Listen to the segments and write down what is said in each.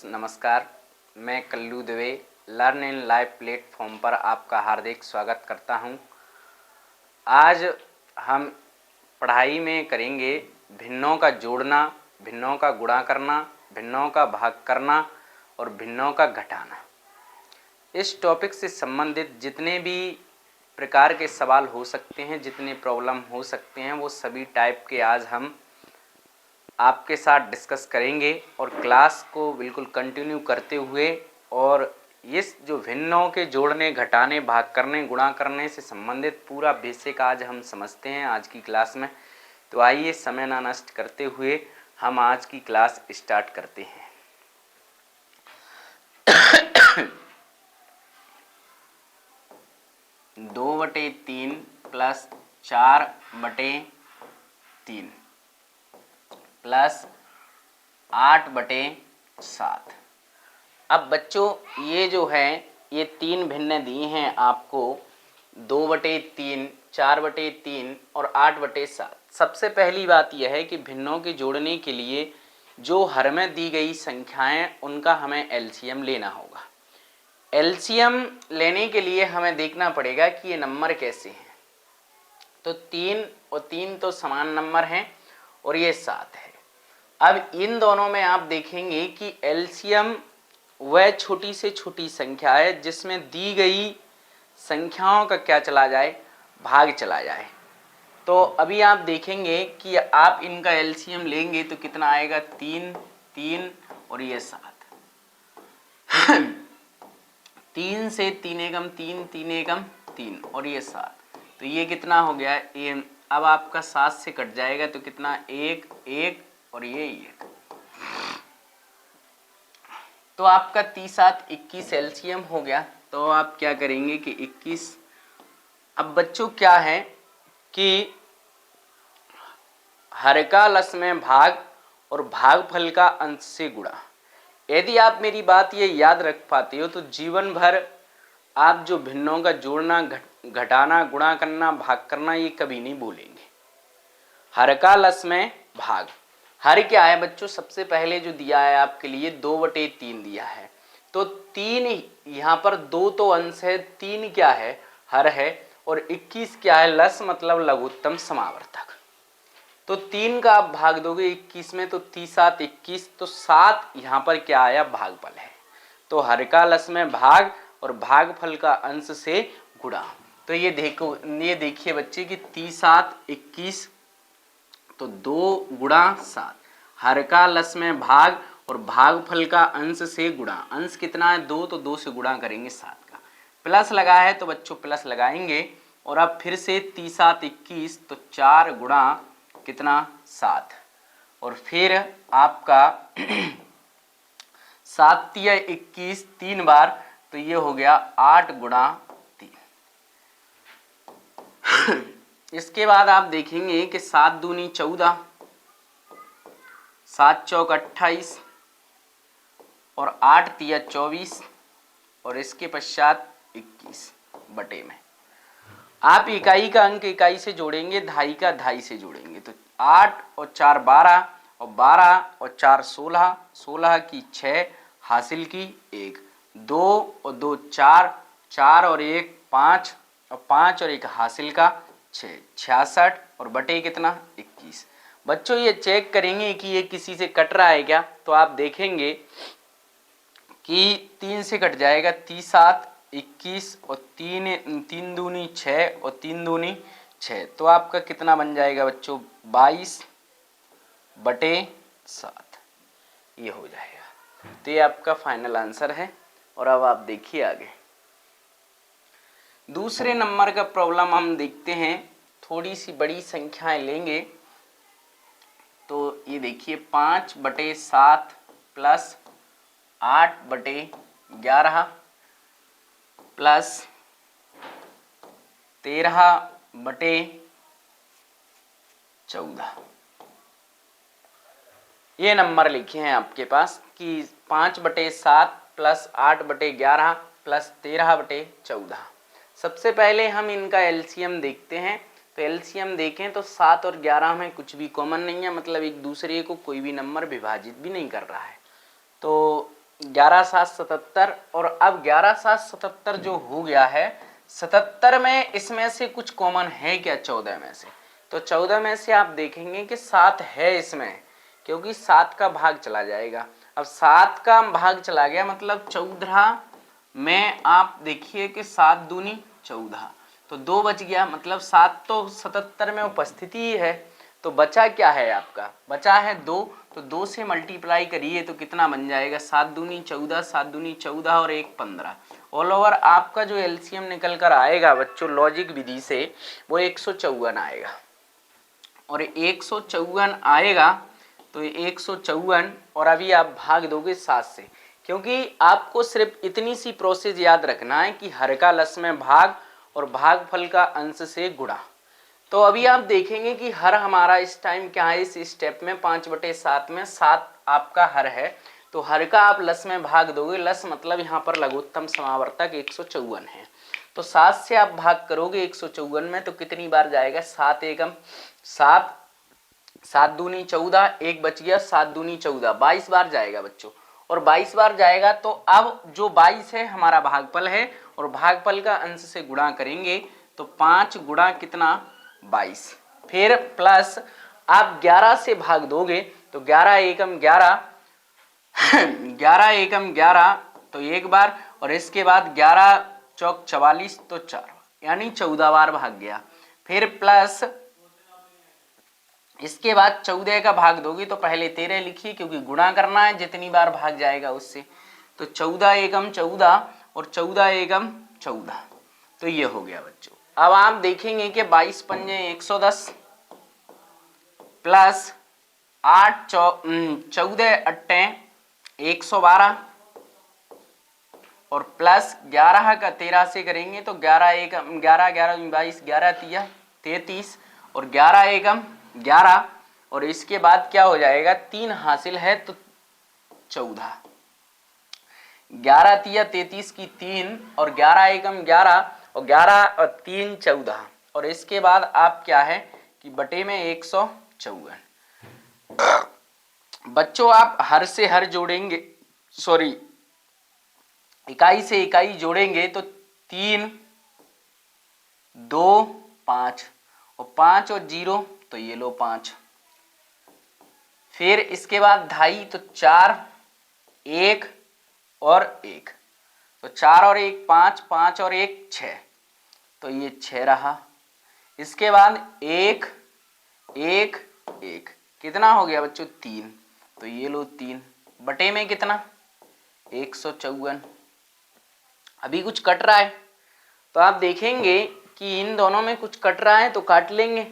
नमस्कार। मैं Kallu Dave learn in live platform पर आपका हार्दिक स्वागत करता हूं। आज हम पढ़ाई में करेंगे भिन्नों का जोड़ना, भिन्नों का गुणा करना, भिन्नों का भाग करना और भिन्नों का घटाना। इस टॉपिक से संबंधित जितने भी प्रकार के सवाल हो सकते हैं, जितने प्रॉब्लम हो सकते हैं, वो सभी टाइप के आज हम आपके साथ डिस्कस करेंगे और क्लास को बिल्कुल कंटिन्यू करते हुए और इस जो भिन्नों के जोड़ने, घटाने, भाग करने, गुणा करने से संबंधित पूरा बेसिक आज हम समझते हैं आज की क्लास में। तो आइए समय ना नष्ट करते हुए हम आज की क्लास स्टार्ट करते हैं। 2/3 प्लस 4/3 प्लस 8/7। अब बच्चों ये जो है ये तीन भिन्न दिए हैं आपको, 2/3, 4/3 और 8/7। सबसे पहली बात यह है कि भिन्नों के जोड़ने के लिए जो हर में दी गई संख्याएं उनका हमें एलसीएम लेना होगा। एलसीएम लेने के लिए हमें देखना पड़ेगा कि ये नंबर कैसे हैं। तो 3 और 3 तो समान नंबर हैं और ये 7 है। अब इन दोनों में आप देखेंगे कि एलसीएम वह छोटी से छोटी संख्या है जिसमें दी गई संख्याओं का क्या चला जाए, भाग चला जाए। तो अभी आप देखेंगे कि आप इनका एलसीएम लेंगे तो कितना आएगा, 3, 3 और ये 7। 3 से 3 एकम 3, 3 एकम 3 और ये 7। तो ये कितना हो गया, ये अब आपका 7 से कट जाएगा तो कितना, 1, 1 और ये 1। तो आपका 30-7 21 एलसीएम हो गया। तो आप क्या करेंगे कि 21। अब बच्चों क्या है कि हर का लस में भाग और भागफल का अंश से गुणा। यदि आप मेरी बात ये याद रख पाते हो तो जीवन भर आप जो भिन्नों का जोड़ना, घटाना, गुणा करना, भाग करना ये कभी नहीं भूलेंगे। हर का लस में भाग, हर क्या है बच्चों, सबसे पहले जो दिया है आपके लिए 2/3 दिया है। तो 3 यहाँ पर 2 तो अंश है, 3 क्या है, हर है और 21 क्या है, लस मतलब लघुत्तम समावर्तक। तो 3 का आप भाग दोगे 21 में तो 30-7 21, तो 7 यहाँ पर क्या आया, भागफल है। तो हर का लस में भाग और भागफल का अंश से गुणा। तो ये देखो, ये देखिए बच्चे कि 30-7 21 तो 2 गुणा 7, हर का लस में भाग और भागफल का अंश से गुणा। अंश कितना है, 2, तो 2 से गुणा करेंगे 7 का। प्लस लगा है तो बच्चों प्लस लगाएंगे और अब फिर से 30-7 21 तो 4 गुणा कितना, 7 और फिर आपका 7 या 21 3 बार तो ये हो गया 8 गुणा 3। इसके बाद आप देखेंगे कि 7 दूनी 14, 7 चौक 28 और 8 तिया 24 और इसके पश्चात 21 बटे में। आप इकाई का अंक इकाई से जोड़ेंगे, दहाई का दहाई से जोड़ेंगे। तो 8 और 4 12 और 12 और 4 16, 16 की 6 हासिल की 1, 2 और 2 4, 4 और 1 5 और 5 और 1 हासिल का 6, 66 और बटे कितना, 21। बच्चों ये चेक करेंगे कि ये किसी से कट रहा है क्या, तो आप देखेंगे कि 3 से कट जाएगा, 30-7 21 और 3 दूनी 6 और 3 दूनी 6। तो आपका कितना बन जाएगा बच्चों, 22/7 ये हो जाएगा। तो ये आपका फाइनल आंसर है। और अब आप देखिए आगे दूसरे नंबर का प्रॉब्लम हम देखते हैं। थोड़ी सी बड़ी संख्याएं लेंगे। तो ये देखिए 5/7 प्लस 8/11 प्लस 13/14। ये नंबर लिखे हैं आपके पास कि 5/7 प्लस 8/11 प्लस 13/14। सबसे पहले हम इनका एलसीएम देखते हैं। तो एलसीएम देखें तो 7 और 11 में कुछ भी कॉमन नहीं है, मतलब एक दूसरे को कोई भी नंबर विभाजित भी नहीं कर रहा है। तो 11 7 77 और अब 11 7 77 जो हो गया है 77 में इसमें से कुछ कॉमन है क्या 14 में से? तो 14 में से आप देखेंगे कि 7 है इसमें, क्योंकि 7 का भाग चला जाएगा। अब 7 का भाग चला गया मतलब 14 में आप देखिए कि 7 दूनी 14, तो 2 बच गया, मतलब 7 तो 77 में उपस्थिति ही है, तो बचा क्या है आपका? बचा है 2, तो 2 से मल्टीप्लाई करिए तो कितना बन जाएगा? 7 दूनी 14, 7 दूनी 14 और 1 15। ऑल ओवर आपका जो एलसीएम निकल कर आएगा बच्चों लॉजिक विधि से वो 154 आएगा, और 154 आएगा तो 154, और अभी आप भाग दोगे 7 से, क्योंकि आपको सिर्फ इतनी सी प्रोसेस याद रखना है कि हर का लस में भाग और भागफल का अंश से गुणा। तो अभी आप देखेंगे कि हर हमारा इस टाइम क्या है, इस स्टेप में 5/7 में 7 आपका हर है, तो हर का आप लस में भाग दोगे, लस मतलब यहाँ पर लघुत्तम समावर्तक 154 है, तो 7 से आप भाग करोगे 154 में तो कितनी बार जाएगा? 7 एकम 7, 7 दूनी 14, 1 बच गया, 7 दूनी 14, 22 बार जाएगा बच्चों, और 22 बार जाएगा तो अब जो 22 है हमारा भागफल है, और भागफल का अंश से गुणा करेंगे तो 5 गुणा कितना? 22, फिर प्लस आप 11 से भाग दोगे तो 11 एकम 11 11 एकम 11 तो एक बार, और इसके बाद 11 चौक 44 तो 4, यानी 14 बार भाग गया। फिर प्लस इसके बाद 14 का भाग दोगे तो पहले 13 लिखिए, क्योंकि गुणा करना है, जितनी बार भाग जाएगा उससे, तो 14 एकम 14 और 14 एकम 14, तो ये हो गया बच्चों। अब आप देखेंगे कि 22 पंजे 110 प्लस 8 14 अट्टे 112 और प्लस 11 का 13 से करेंगे तो 11 एकम 11 11 22 11 तिया 33 और 11 एकम 11, और इसके बाद क्या हो जाएगा? 3 हासिल है तो 14, 11 तिया 33 की 3 और 11 एकम 11 और 11 और 3 14, और इसके बाद आप क्या है कि बटे में 154। बच्चों आप हर से हर जोड़ेंगे, सॉरी इकाई से इकाई जोड़ेंगे तो 3 2 5 और 5 और 0 तो ये लो 5, फिर इसके बाद 2.5 तो 4 1 और 1, तो 4 और 1 5, 5 और 1 6, तो ये 6 रहा। इसके बाद 1 1 1 कितना हो गया बच्चों? 3, तो ये लो 3 बटे में कितना? 154। अभी कुछ कट रहा है तो आप देखेंगे कि इन दोनों में कुछ कट रहा है तो काट लेंगे।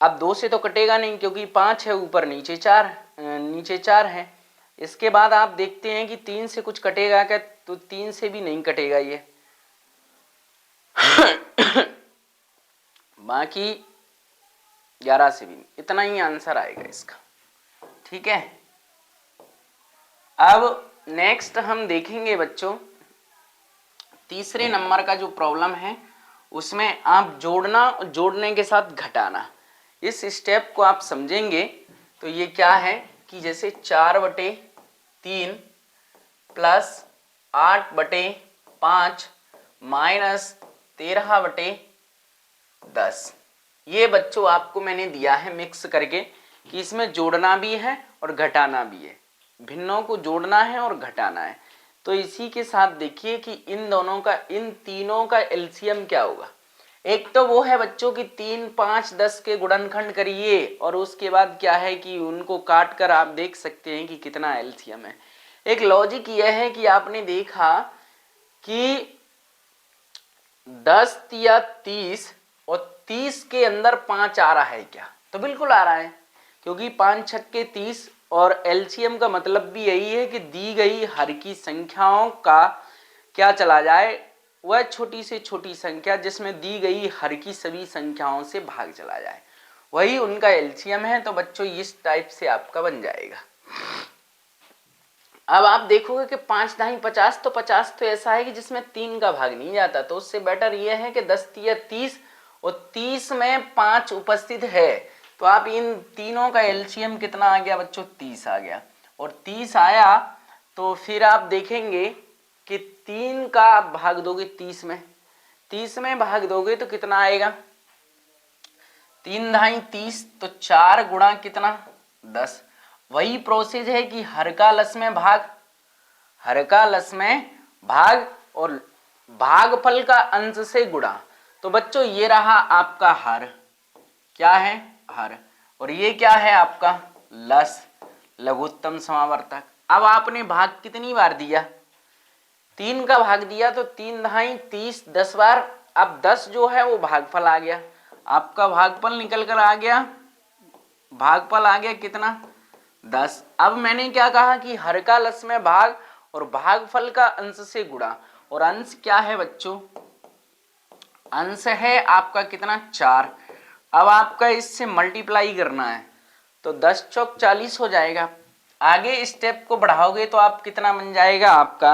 अब 2 से तो कटेगा नहीं क्योंकि 5 है ऊपर, नीचे 4 है। इसके बाद आप देखते हैं कि 3 से कुछ कटेगा क्या? तो 3 से भी नहीं कटेगा ये बाकी 11 से भी, इतना ही आंसर आएगा इसका। ठीक है, अब नेक्स्ट हम देखेंगे बच्चों तीसरे नंबर का जो प्रॉब्लम है उसमें आप जोड़ने के साथ घटाना, इस स्टेप को आप समझेंगे तो ये क्या है कि जैसे 4/3 प्लस 8/5 माइनस 13/10, ये बच्चों आपको मैंने दिया है मिक्स करके कि इसमें जोड़ना भी है और घटाना भी है, भिन्नों को जोड़ना है और घटाना है। तो इसी के साथ देखिए कि इन तीनों का एलसीएम क्या होगा। एक तो वो है बच्चों की 3 5 10 के गुणनखंड करिए, और उसके बाद क्या है कि उनको काट कर आप देख सकते हैं कि कितना एलसीएम है। एक लॉजिक यह है कि आपने देखा कि 10 या 30 और 30 के अंदर 5 आ रहा है क्या? तो बिल्कुल आ रहा है, क्योंकि 5 छक्के 30, और एलसीएम का मतलब भी यही है कि दी गई हर की संख्याओं का क्या चला जाए, वह छोटी से छोटी संख्या जिसमें दी गई हर की सभी संख्याओं से भाग चला जाए, वही उनका एलसीएम है। तो बच्चों इस टाइप से आपका बन जाएगा। अब आप देखोगे कि 5 दाई 50, तो 50 तो ऐसा है कि जिसमें 3 का भाग नहीं जाता, तो उससे बेटर यह है कि 10 या 30 और 30 में 5 उपस्थित है, तो आप इन तीनों का एलसीएम कितना आ गया बच्चों? 30 आ गया, और 30 आया तो फिर आप देखेंगे कि 3 का आप भाग दोगे 30 में, 30 में भाग दोगे तो कितना आएगा, 3 धाई 30, तो 4 गुणा कितना 10। वही प्रोसेस है कि हर का लस में भाग, हर का लस में भाग और भागफल का अंश से गुणा। तो बच्चों ये रहा आपका हर, क्या है हर, और ये क्या है आपका लस, लघुत्तम समावर्तक। अब आपने भाग कितनी बार दिया, 3 का भाग दिया, तो 3 धाई 30, 10 बार। अब 10 जो है वो भागफल आ गया, आपका भागफल निकल कर आ गया, भागफल आ गया कितना 10। अब मैंने क्या कहा कि हर का लस में भाग और भागफल का अंश से गुणा, और अंश क्या है बच्चों, अंश है आपका कितना 4। अब आपका इससे मल्टीप्लाई करना है, तो 10 चौक 40 हो जाएगा। आगे स्टेप को बढ़ाओगे तो आप कितना बन जाएगा आपका,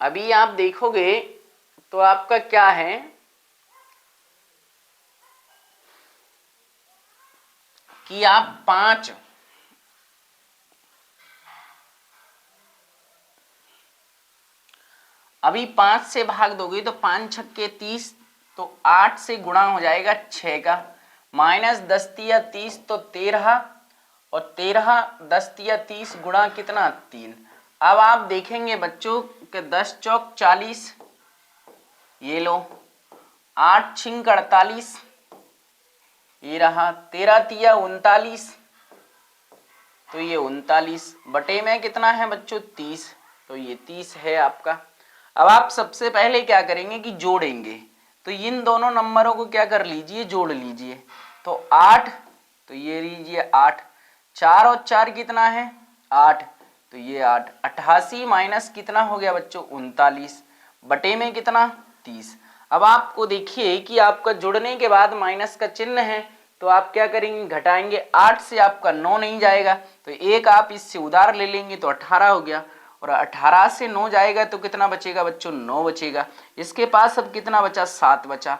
अभी आप देखोगे तो आपका क्या है कि आप 5 अभी 5 से भाग दोगे तो 5 छक्के 30, तो 8 से गुणा हो जाएगा 6 का, माइनस 10 तिया 30 तो 13, और 13 10 तिया 30 गुणा कितना 3। अब आप देखेंगे बच्चों कि 10 चौक 40, ये लो, 8 छिंक 48, ये रहा, 13 तिया 39, तो ये 39 बटे में कितना है बच्चों 30, तो ये 30 है आपका। अब आप सबसे पहले क्या करेंगे कि जोड़ेंगे, तो इन दोनों नंबरों को क्या कर लीजिए, जोड़ लीजिए। तो 8, तो ये लीजिए 8, 4 और 4 कितना है 8, तो ये 8, 88 माइनस कितना हो गया बच्चों 39, बटे में कितना 30। अब आपको देखिए कि आपका जुड़ने के बाद माइनस का चिन्ह है, तो आप क्या करेंगे, घटाएंगे, 8 से आपका 9 नहीं जाएगा, तो एक आप इससे उधार ले लेंगे तो 18 हो गया, और 18 से 9 जाएगा तो कितना बचेगा बच्चों 9 बचेगा। इसके पास अब कितना बचा 7 बचा,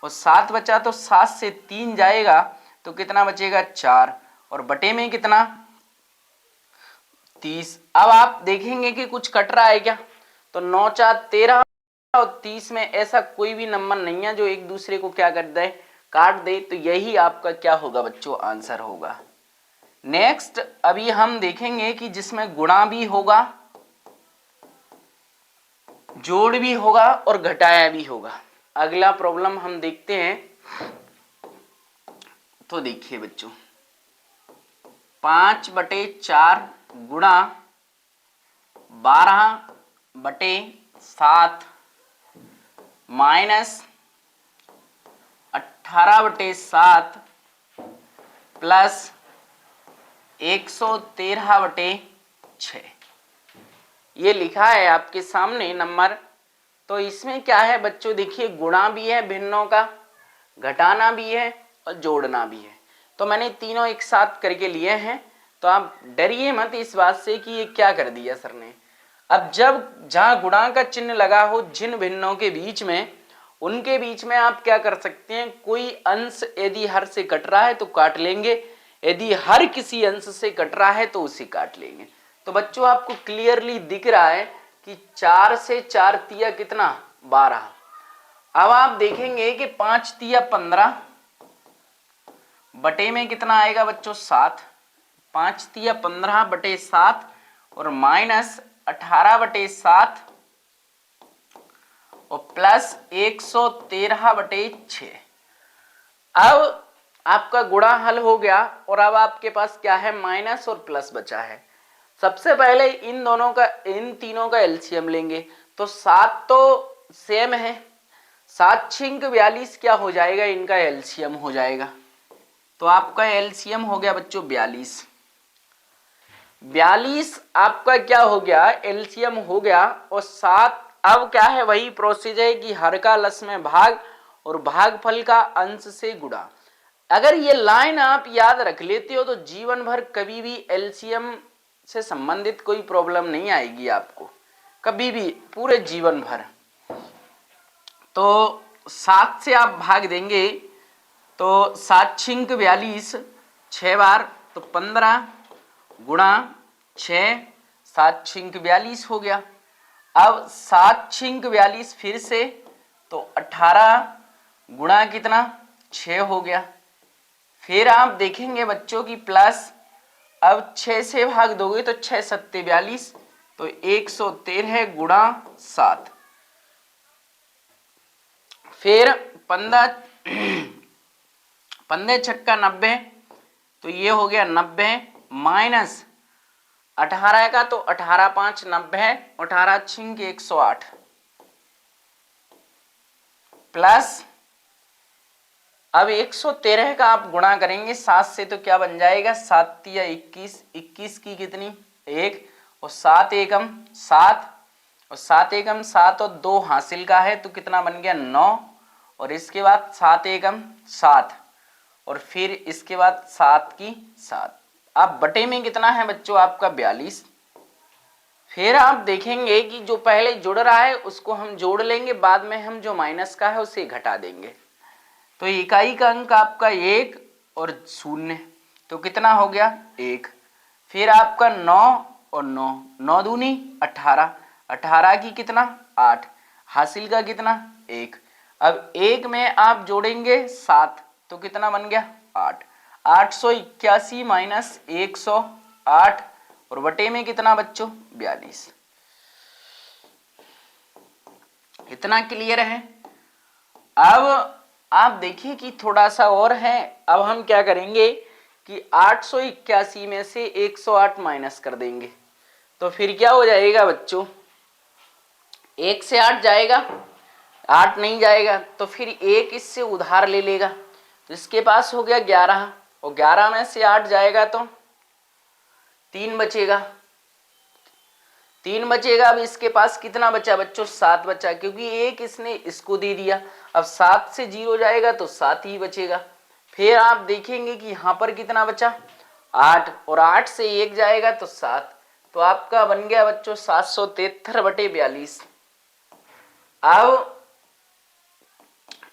और 7 बचा तो 7 से 3 जाएगा तो कितना बचेगा 4, और बटे में कितना 30। अब आप देखेंगे कि कुछ कट रहा है क्या, तो 9 4 13 और 30 में ऐसा कोई भी नंबर नहीं है जो एक दूसरे को क्या कर दे, काट दे, तो यही आपका क्या होगा बच्चों आंसर होगा। नेक्स्ट अभी हम देखेंगे कि जिसमें गुणा भी होगा, जोड़ भी होगा और घटाया भी होगा। अगला प्रॉब्लम हम देखते हैं, तो देखिए बच्चों 5/4 गुणा 12/7 माइनस 18/7 प्लस 113/6, ये लिखा है आपके सामने नंबर। तो इसमें क्या है बच्चों, देखिए गुणा भी है भिन्नों का, घटाना भी है और जोड़ना भी है, तो मैंने तीनों एक साथ करके लिए हैं, तो आप डरिए मत इस बात से कि ये क्या कर दिया सर ने। अब जब जहां गुणा का चिन्ह लगा हो जिन भिन्नों के बीच में, उनके बीच में आप क्या कर सकते हैं, कोई अंश यदि हर से कट रहा है तो काट लेंगे, यदि हर किसी अंश से कट रहा है तो उसे काट लेंगे। तो बच्चों आपको क्लियरली दिख रहा है कि 4 से 4 तिया कितना 12। अब आप देखेंगे कि 5 तिया 15 बटे में कितना आएगा बच्चों 7, 5 तिया 15 बटे 7 और माइनस 18/7 और प्लस 113/6। अब आपका गुणा हल हो गया और अब आपके पास क्या है, माइनस और प्लस बचा है। सबसे पहले इन दोनों का, इन तीनों का एलसीएम लेंगे, तो 7 तो सेम है, 7 छिंक 42 क्या हो जाएगा, इनका एलसीएम हो जाएगा। तो आपका एलसीएम हो गया बच्चों 42, 42 आपका क्या हो गया, एलसीएम हो गया। और 7 अब क्या है, वही प्रोसीजर है कि हर का लस में भाग और भागफल का अंश से गुणा। अगर ये लाइन आप याद रख लेते हो तो जीवन भर कभी भी एलसीएम से संबंधित कोई प्रॉब्लम नहीं आएगी आपको, कभी भी पूरे जीवन भर। तो 7 से आप भाग देंगे तो 7 छिंक 42, 6 बार तो 15, गुणा 6, 7 छिंक 42 हो गया। अब 7 छिंक 42 फिर से, तो 18 गुणा कितना 6 हो गया। फिर आप देखेंगे बच्चों की प्लस, अब 6 से भाग दोगे तो 6 सत्ते 42, तो 113 गुणा 7। फिर 15 15 छक्का 90, तो ये हो गया 90 माइनस 18 का, तो 18 5 90, 18 छिंक 108 प्लस, अब 113 का आप गुणा करेंगे 7 से, तो क्या बन जाएगा 7 तिया 21, 21 की कितनी 1, और 7 एकम 7, और 7 एकम 7 और 2 हासिल का है, तो कितना बन गया 9, और इसके बाद 7 एकम 7, और फिर इसके बाद 7 की 7। अब बटे में कितना है बच्चों आपका 42। फिर आप देखेंगे कि जो पहले जुड़ रहा है उसको हम जोड़ लेंगे, बाद में हम जो माइनस का है उसे घटा देंगे। तो इकाई का अंक आपका 1 और 0, तो कितना हो गया 1। फिर आपका 9 और 9, 9 दूनी 18, 18 की कितना 8, हासिल का कितना 1। अब 1 में आप जोड़ेंगे 7, तो कितना बन गया 8, 881 माइनस 108, और बटे में कितना बच्चों 42। इतना क्लियर है। अब आप देखिए कि थोड़ा सा और है। अब हम क्या करेंगे कि 881 में से 108 माइनस कर देंगे, तो फिर क्या हो जाएगा बच्चों, 1 से 8 जाएगा, 8 नहीं जाएगा, तो फिर 1 इससे उधार ले लेगा, तो इसके पास हो गया 11, और 11 में से 8 जाएगा तो 3 बचेगा, 3 बचेगा। अब इसके पास कितना बचा बच्चों 7 बचा, क्योंकि 1 इसने इसको दे दिया। अब 7 से 0 जाएगा तो 7 ही बचेगा। फिर आप देखेंगे कि यहाँ पर कितना बचा 8, और 8 से 1 जाएगा तो 7, तो आपका बन गया बच्चों 773 बटे 42। अब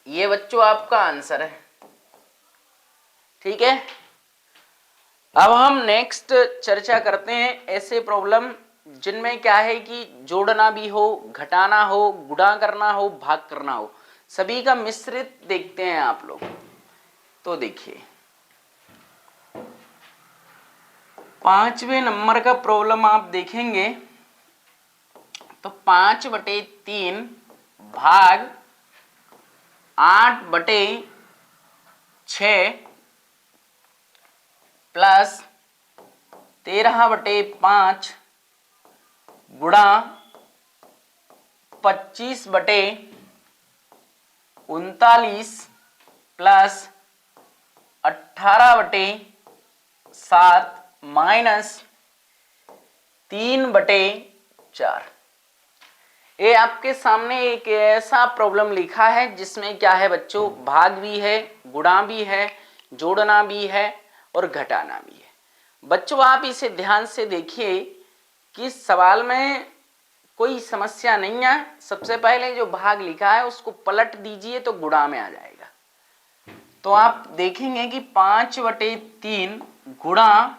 ये बच्चों आपका आंसर है। ठीक है, अब हम नेक्स्ट चर्चा करते हैं ऐसे प्रॉब्लम जिनमें क्या है कि जोड़ना भी हो, घटाना हो, गुणा करना हो, भाग करना हो, सभी का मिश्रित देखते हैं आप लोग। तो देखिए 5वें नंबर का प्रॉब्लम आप देखेंगे तो 5/3 भाग 8/6 प्लस 13/5 गुणा 25/39 प्लस 18/7 माइनस 3/4। ये आपके सामने एक ऐसा प्रॉब्लम लिखा है जिसमें क्या है बच्चों, भाग भी है, गुणा भी है, जोड़ना भी है और घटाना भी है। बच्चों आप इसे ध्यान से देखिए कि सवाल में कोई समस्या नहीं है। सबसे पहले जो भाग लिखा है उसको पलट दीजिए तो गुणा में आ जाएगा। तो आप देखेंगे कि 5/3 गुणा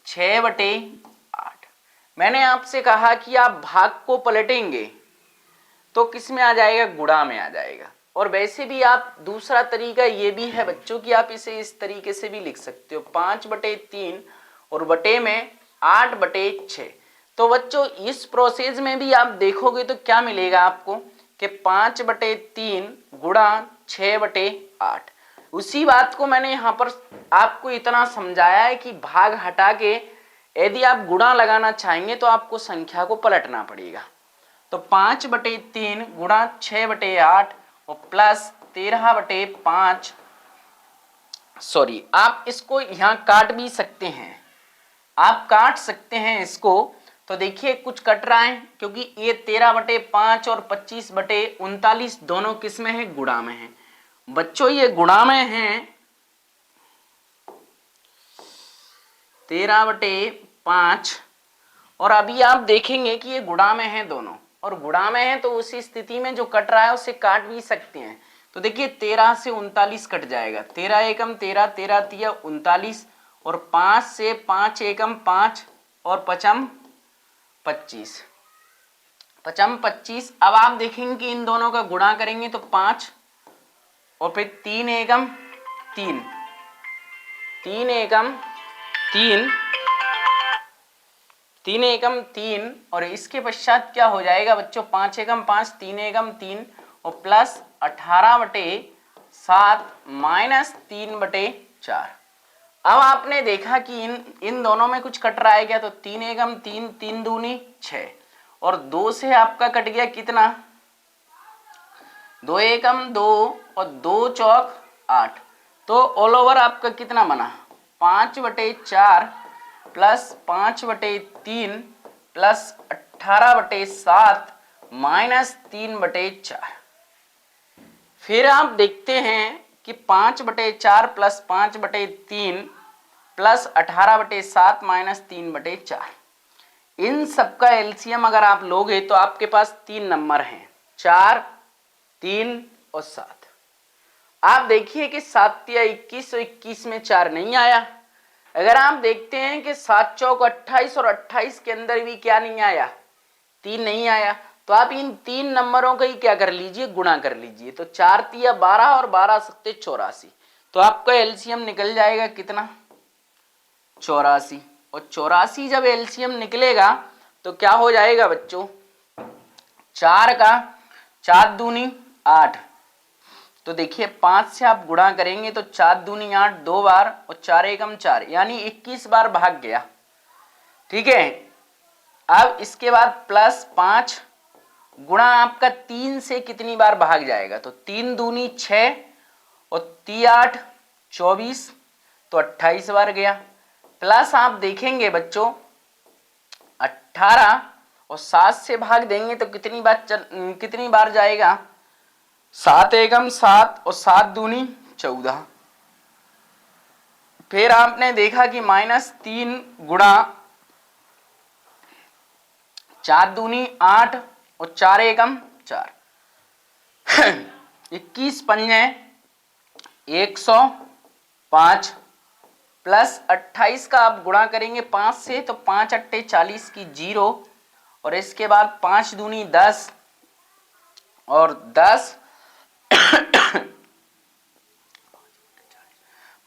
6/8। मैंने आपसे कहा कि आप भाग को पलटेंगे तो किस में आ जाएगा, गुणा में आ जाएगा। और वैसे भी आप दूसरा तरीका ये भी है बच्चों कि आप इसे इस तरीके से भी लिख सकते हो, 5/3 और बटे में 8/6। तो बच्चों इस प्रोसेस में भी आप देखोगे तो क्या मिलेगा आपको कि 5/3 गुणा 6/8। उसी बात को मैंने यहाँ पर आपको इतना समझाया है कि भाग हटा के यदि आप गुणा लगाना चाहेंगे तो आपको संख्या को पलटना पड़ेगा। तो 5/3 गुणा 6/8 और प्लस 13/5, सॉरी आप इसको यहाँ काट भी सकते हैं, आप काट सकते हैं इसको। तो देखिए कुछ कट रहा है क्योंकि ये 13/5 और 25/39 दोनों किस में है, गुणा में है। बच्चों ये गुणा में है, 13/5, और अभी आप देखेंगे कि ये गुणा में है दोनों, और गुणा में है तो उसी स्थिति में जो कट रहा है उसे काट भी सकते हैं। तो देखिए 13 से 39 कट जाएगा, 13 एकम 13, 13 तिया 39, और 5 से 5 एकम 5 और पचम 25, पचम 25। अब आप देखेंगे कि इन दोनों का गुणा करेंगे तो 5 और फिर 3 एकम 3, 3 एकम 3, 3 एकम 3 और इसके पश्चात क्या हो जाएगा बच्चों, 5 एकम 5, 3 एकम 3 और प्लस 18/7 माइनस 3/4। अब आपने देखा कि इन दोनों में कुछ कट रहा है क्या, तो 3 एकम 3, 3 दूनी 6 और 2 से आपका कट गया कितना, 2 एकम 2 और 2 चौक 8। तो ऑल ओवर आपका कितना बना, 5/4 प्लस 5/3 प्लस 18/7 माइनस 3/4। फिर आप देखते हैं कि 5/4 प्लस 5/3 प्लस 18/7 माइनस 3/4, इन सबका एलसीएम अगर आप लोगे तो आपके पास 3 नंबर हैं, 4, 3 और 7। आप देखिए कि 7 या 21 और 21 में 4 नहीं आया। अगर आप देखते हैं कि 7 चौक 28 और 28 के अंदर भी क्या नहीं आया, 3 नहीं आया, तो आप इन 3 नंबरों का ही क्या कर लीजिए, गुणा कर लीजिए। तो 4 तिया 12 और 12 सत्ते 84, तो आपका एलसीएम निकल जाएगा कितना, 84। और 84 जब एलसीएम निकलेगा तो क्या हो जाएगा बच्चों, 4 का 4 दूनी 8, तो देखिए 5 से आप गुणा करेंगे तो 4 दूनी 8 2 बार और 4 एकम 4 यानी 21 बार भाग गया। ठीक है, अब इसके बाद प्लस 5 गुणा आपका 3 से कितनी बार भाग जाएगा, तो 3 दूनी 6 और 3 8 24, तो 28 बार गया। प्लस आप देखेंगे बच्चों 18 और 7 से भाग देंगे तो कितनी बार जाएगा, 7 एकम 7 और 7 दूनी 14। फिर आपने देखा कि -3 गुणा 4 दूनी 8 और 4 एकम 4, 21 पंजे 105 प्लस 28 का आप गुणा करेंगे 5 से तो 5 अट्टे 40 की 0 और इसके बाद 5 दूनी 10 और 10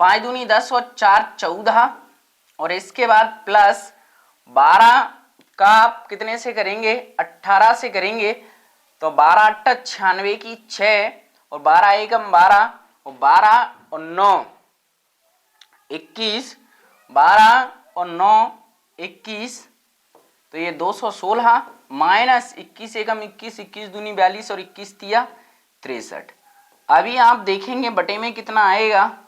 5 दूनी 10 और 4 14 और इसके बाद प्लस 12 का आप कितने से करेंगे, 18 से करेंगे तो 12 अट्ठा 96 की 6 और 12 एकम 12 और 12 और 9 21, 12 और 9 21, तो ये 216 माइनस 21 एकम 21, 21 दूनी 42 और 21 तिया 63। अभी आप देखेंगे बटे में कितना आएगा,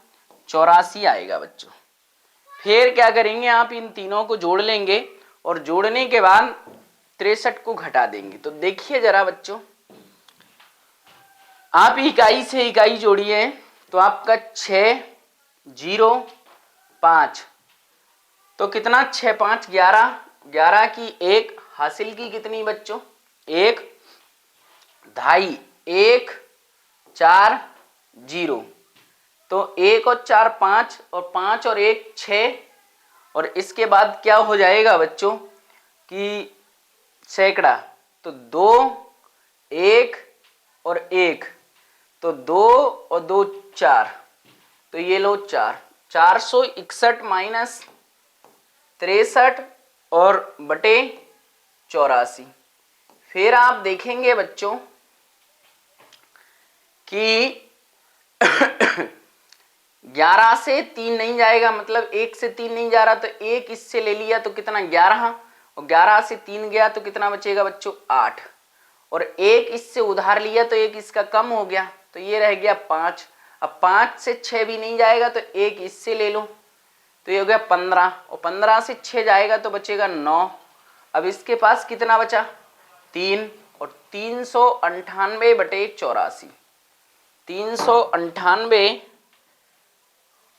84 आएगा बच्चों। फिर क्या करेंगे, आप इन तीनों को जोड़ लेंगे और जोड़ने के बाद 63 को घटा देंगे। तो देखिए जरा बच्चों, आप इकाई से इकाई जोड़िए तो आपका 6 0 5, तो कितना 6 5 11, 11 की 1 हासिल की कितनी बच्चों, 1 2.5 1 4 0, तो 1 और 4 5 और 5 और 1 6 और इसके बाद क्या हो जाएगा बच्चों कि सैकड़ा, तो 2 1 और 1, तो 2 और 2 4, तो ये लो 4, 461 माइनस 63 और बटे 84। फिर आप देखेंगे बच्चों कि 11 से 3 नहीं जाएगा, मतलब 1 से 3 नहीं जा रहा, तो 1 इससे ले लिया तो कितना 11 और 11 से 3 गया तो कितना बचेगा बच्चों 8 और 1 इससे उधार लिया तो 1 इसका कम हो गया तो ये रह गया 5। अब 5 से 6 भी नहीं जाएगा तो 1 इससे ले लो तो ये हो गया 15 और 15 से 6 जाएगा तो बचेगा 9। अब इसके पास कितना बचा 3 और 398 बटे 84,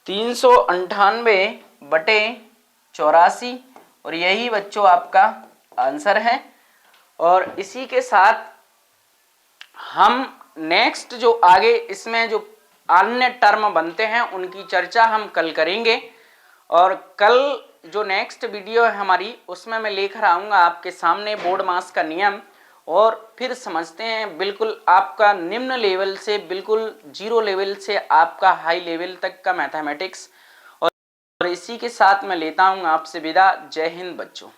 398 बटे 84 और यही बच्चों आपका आंसर है। और इसी के साथ हम नेक्स्ट जो आगे इसमें जो अन्य टर्म बनते हैं उनकी चर्चा हम कल करेंगे। और कल जो नेक्स्ट वीडियो है हमारी, उसमें मैं लेकर आऊँगा आपके सामने बोर्ड मास का नियम, और फिर समझते हैं बिल्कुल आपका निम्न लेवल से बिल्कुल 0 लेवल से आपका हाई लेवल तक का मैथमेटिक्स। और इसी के साथ मैं लेता हूँ आपसे विदा। जय हिंद बच्चों।